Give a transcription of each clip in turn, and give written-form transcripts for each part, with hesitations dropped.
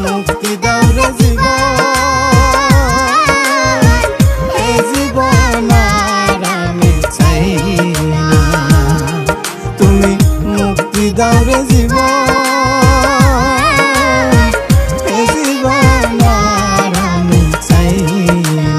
মুক্তি দাও রে জীবন, এই জীবন আর আমি চাই না। তুমি মুক্তি দাও রে জীবন, এই জীবন আর আমি চাই না।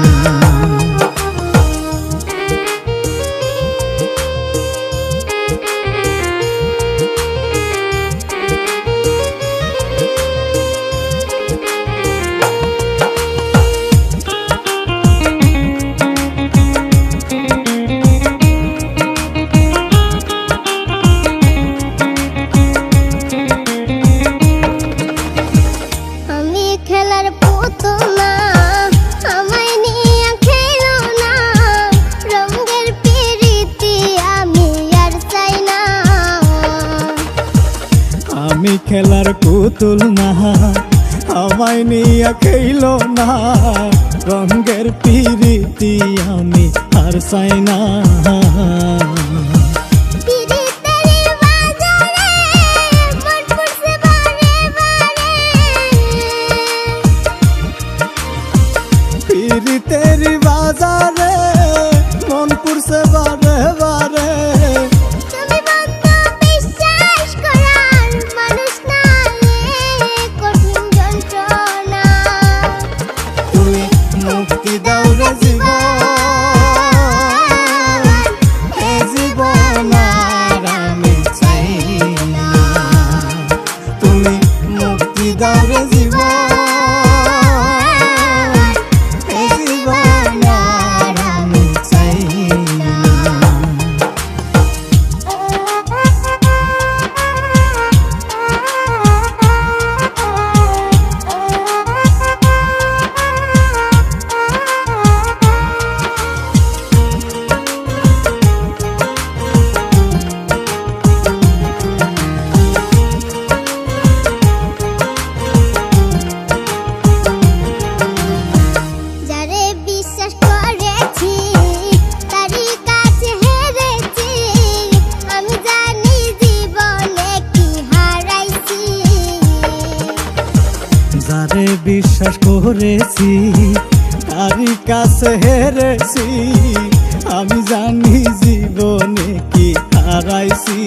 আমি খেলার পুতুল না, আমায় নিয়ে খেলো না, রঙের পিরিতি আমি আর চাই না। পিরিতেরি বাজারে মন পুরছে বারে বারে, মুক্তি দাও রে জীবন, এই জীবন আর আমি চাই না। তুমি মুক্তি দাও রে জীবন, এই জীবন আর আমি চাই না। যারে বিশ্বাস করেছি তারই কাছে হেরেছি, আমি জানি জীবনে কি হারাইছি।